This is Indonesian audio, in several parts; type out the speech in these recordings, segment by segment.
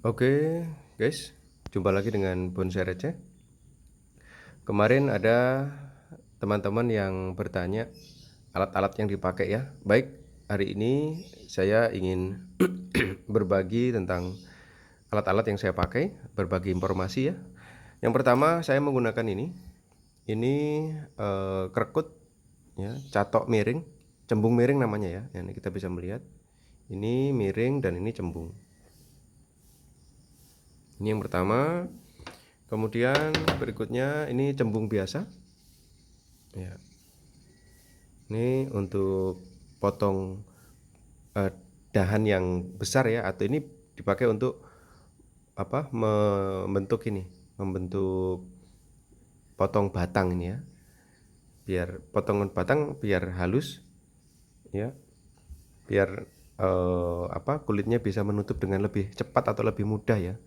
Oke, guys, jumpa lagi dengan Bonsai Receh. Kemarin ada teman-teman yang bertanya alat-alat yang dipakai ya. Baik, hari ini saya ingin berbagi tentang alat-alat yang saya pakai, berbagi informasi ya. Yang pertama saya menggunakan ini. Ini kerekut ya, catok miring, cembung miring namanya ya. Ini kita bisa melihat. Ini miring dan ini cembung. Ini yang pertama. Kemudian berikutnya ini cembung biasa. Ya. Ini untuk potong dahan yang besar ya, atau ini dipakai untuk membentuk potong batang ini ya. Biar potongan batang biar halus ya. Biar kulitnya bisa menutup dengan lebih cepat atau lebih mudah ya.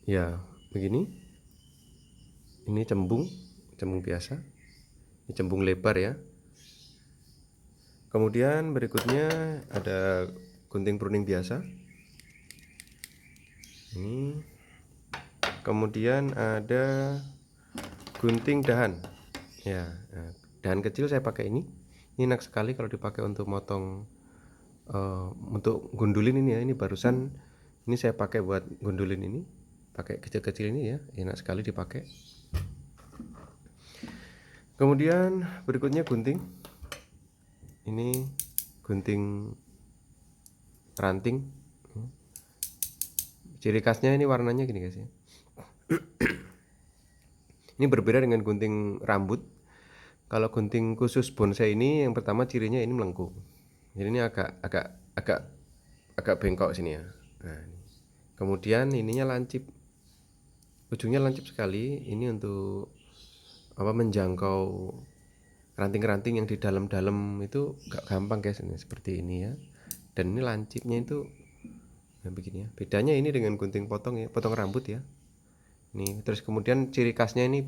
Ya, begini. Ini cembung biasa. Ini cembung lebar ya. Kemudian berikutnya ada gunting pruning biasa. Ini. Kemudian ada gunting dahan. Ya, nah, dahan kecil saya pakai ini. Ini enak sekali kalau dipakai untuk motong, untuk gundulin ini ya. Ini barusan ini saya pakai buat gundulin ini. Pakai kecil-kecil ini ya, enak sekali dipakai. Kemudian berikutnya gunting. Ini gunting ranting. Ciri khasnya ini warnanya gini guys ya. Ini berbeda dengan gunting rambut. Kalau gunting khusus bonsai ini yang pertama cirinya ini melengkung. Jadi ini agak bengkok sini ya. Nah, kemudian ininya lancip. Ujungnya lancip sekali. Ini untuk menjangkau ranting-ranting yang di dalam-dalam itu gak gampang guys, ini seperti ini ya. Dan ini lancipnya itu begini ya. Bedanya ini dengan gunting potong ya, potong rambut ya. Nih, terus kemudian ciri khasnya ini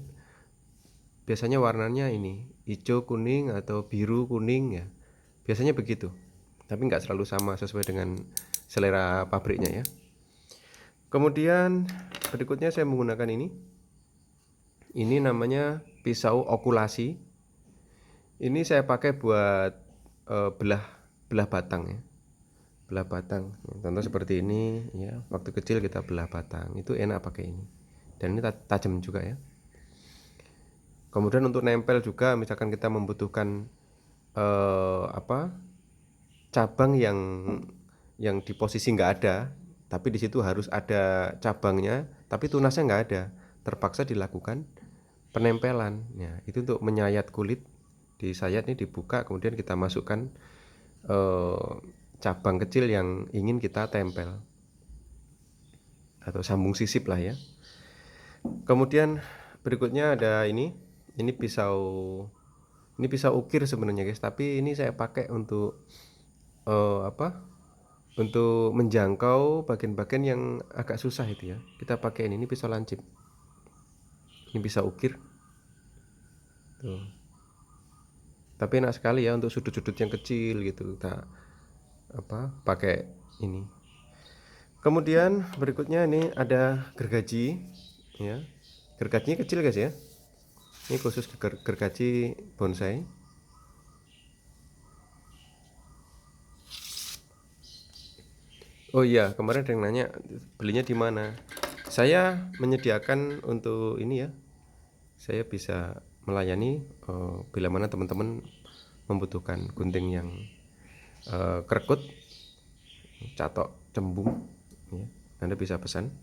biasanya warnanya ini hijau kuning atau biru kuning ya. Biasanya begitu. Tapi nggak selalu sama sesuai dengan selera pabriknya ya. Kemudian berikutnya saya menggunakan ini. Ini namanya pisau okulasi. Ini saya pakai buat belah batang ya. Belah batang. Contoh seperti ini ya. Waktu kecil kita belah batang. Itu enak pakai ini. Dan ini tajam juga ya. Kemudian untuk nempel juga, misalkan kita membutuhkan cabang yang di posisi nggak ada, tapi di situ harus ada cabangnya, tapi tunasnya nggak ada, terpaksa dilakukan penempelan. Ya, itu untuk menyayat kulit, disayat nih, dibuka, kemudian kita masukkan cabang kecil yang ingin kita tempel atau sambung sisip lah ya. Kemudian berikutnya ada ini pisau ukir sebenarnya guys, tapi ini saya pakai untuk untuk menjangkau bagian-bagian yang agak susah itu ya. Kita pakai ini pisau lancip. Ini pisau ukir. Tuh. Tapi enak sekali ya untuk sudut-sudut yang kecil gitu. Kita pakai ini. Kemudian berikutnya ini ada gergaji ya. Gergajinya kecil guys ya. Ini khusus gergaji bonsai. Oh iya, kemarin ada yang nanya belinya di mana. Saya menyediakan untuk ini ya. Saya bisa melayani bila mana teman-teman membutuhkan gunting yang kerekut, catok, cembung ya. Anda bisa pesan.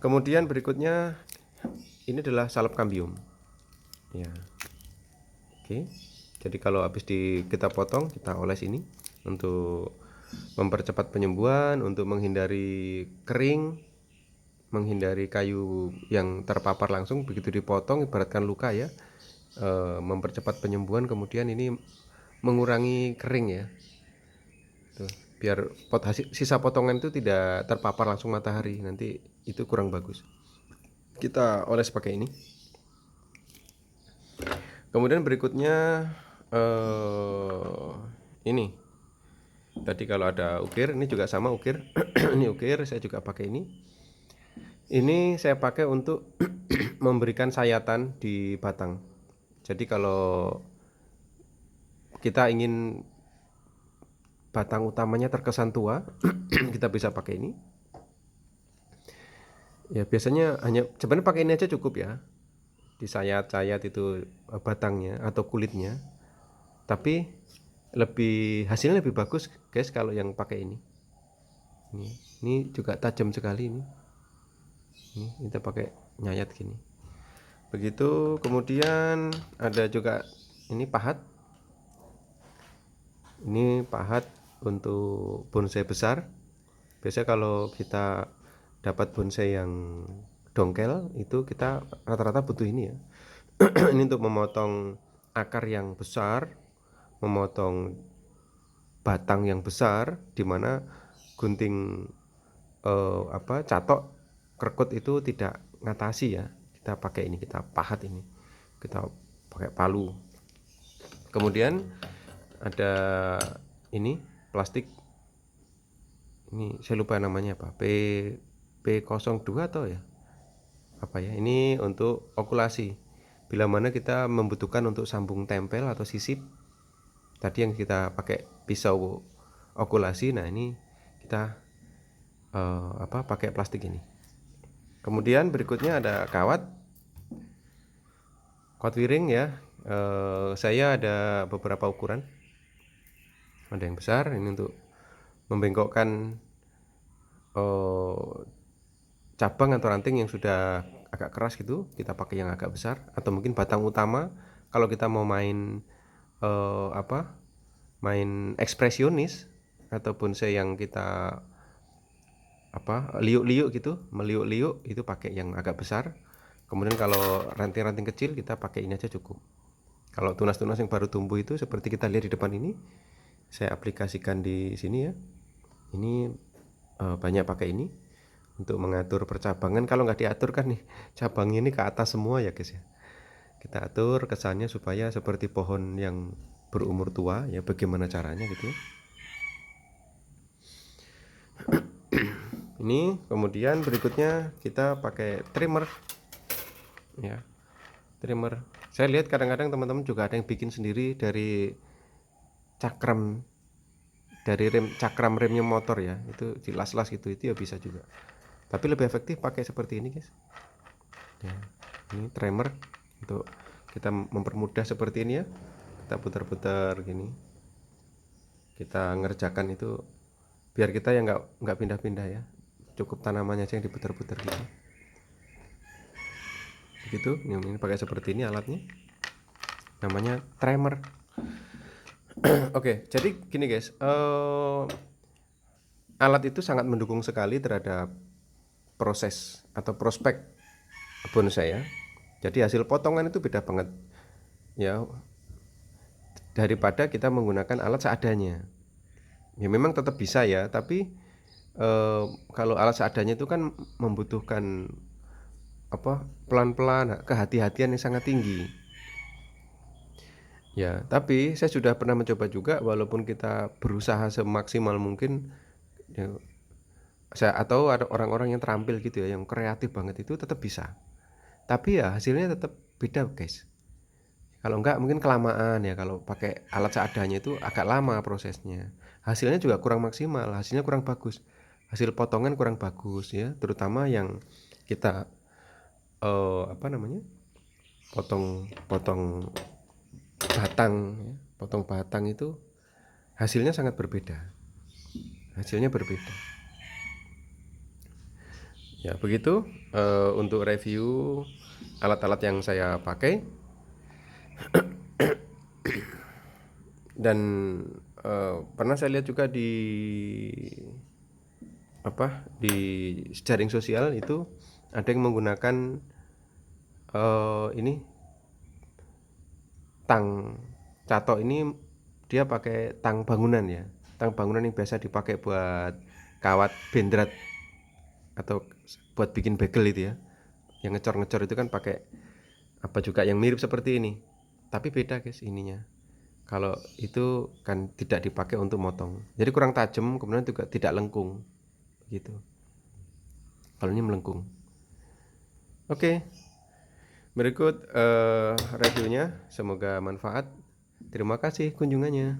Kemudian berikutnya ini adalah salep kambium. Ya. Oke. Jadi kalau habis kita potong, kita oles ini untuk mempercepat penyembuhan, untuk menghindari kering, menghindari kayu yang terpapar langsung begitu dipotong, ibaratkan luka ya. Mempercepat penyembuhan, kemudian ini mengurangi kering ya. Tuh, biar sisa potongan itu tidak terpapar langsung matahari, nanti itu kurang bagus. Kita oles pakai ini. Kemudian berikutnya ini Tadi kalau ada ukir, ini juga sama ukir. Ini ukir, saya juga pakai ini. Ini saya pakai untuk memberikan sayatan di batang. Jadi kalau kita ingin batang utamanya terkesan tua, kita bisa pakai ini. Ya biasanya hanya sebenarnya pakai ini aja cukup ya. Disayat-sayat itu batangnya atau kulitnya. Tapi hasilnya lebih bagus guys kalau yang pakai ini. Ini juga tajam sekali ini. Ini kita pakai nyayat gini. Begitu, kemudian ada juga ini pahat. Ini pahat untuk bonsai besar. Biasanya kalau kita dapat bonsai yang dongkel itu kita rata-rata butuh ini ya. Ini untuk memotong akar yang besar, memotong batang yang besar, dimana gunting catok krekut itu tidak ngatasi ya. Kita pakai ini, kita pahat ini, kita pakai palu. Kemudian ada ini plastik, ini saya lupa namanya apa, P02 atau ya apa ya, ini untuk okulasi. Bila mana kita membutuhkan untuk sambung tempel atau sisip, tadi yang kita pakai pisau okulasi, nah ini kita pakai plastik ini. Kemudian berikutnya ada kawat wiring ya. Saya ada beberapa ukuran. Ada yang besar, ini untuk membengkokkan cabang atau ranting yang sudah agak keras gitu, kita pakai yang agak besar. Atau mungkin batang utama kalau kita mau main main ekspresionis ataupun saya yang kita liuk-liuk gitu, meliuk-liuk, itu pakai yang agak besar. Kemudian kalau ranting-ranting kecil kita pakai ini aja cukup. Kalau tunas-tunas yang baru tumbuh itu seperti kita lihat di depan ini, saya aplikasikan di sini ya. Ini banyak pakai ini untuk mengatur percabangan. Kalau nggak diatur kan nih cabangnya ini ke atas semua ya guys ya. Kita atur kesannya supaya seperti pohon yang berumur tua ya. Bagaimana caranya gitu ya. Ini kemudian berikutnya kita pakai trimmer ya, trimmer. Saya lihat kadang-kadang teman-teman juga ada yang bikin sendiri dari cakram, dari cakram remnya motor ya, itu dilas-las gitu, itu ya bisa juga. Tapi lebih efektif pakai seperti ini guys ya. Ini trimmer untuk kita mempermudah seperti ini ya. Kita putar-putar gini, kita ngerjakan itu biar kita ya nggak pindah-pindah ya, cukup tanamannya aja yang diputar-putar gitu. Begitu, ini pakai seperti ini alatnya, namanya trimmer. Oke, jadi gini guys, alat itu sangat mendukung sekali terhadap proses atau prospek bonsai ya. Jadi hasil potongan itu beda banget ya daripada kita menggunakan alat seadanya. Ya memang tetap bisa ya, tapi kalau alat seadanya itu kan membutuhkan pelan-pelan, kehati-hatian yang sangat tinggi. Ya, tapi saya sudah pernah mencoba juga, walaupun kita berusaha semaksimal mungkin ya, atau ada orang-orang yang terampil gitu ya, yang kreatif banget itu tetap bisa. Tapi ya hasilnya tetap beda guys. Kalau enggak mungkin kelamaan ya, kalau pakai alat seadanya itu agak lama prosesnya. Hasilnya juga kurang maksimal, hasilnya kurang bagus. Hasil potongan kurang bagus ya, terutama yang kita potong batang ya. Potong batang itu hasilnya sangat berbeda. Hasilnya berbeda. Ya, begitu untuk review alat-alat yang saya pakai. Dan pernah saya lihat juga di jaring sosial itu ada yang menggunakan ini tang catok ini, dia pakai tang bangunan ya, tang bangunan yang biasa dipakai buat kawat bendrat atau buat bikin bagel itu ya, yang ngecor-ngecor itu kan pakai juga yang mirip seperti ini, tapi beda guys ininya. Kalau itu kan tidak dipakai untuk motong. Jadi kurang tajam, kemudian juga tidak lengkung. Gitu. Kalau ini melengkung. Oke. Berikut reviewnya. Semoga manfaat. Terima kasih kunjungannya.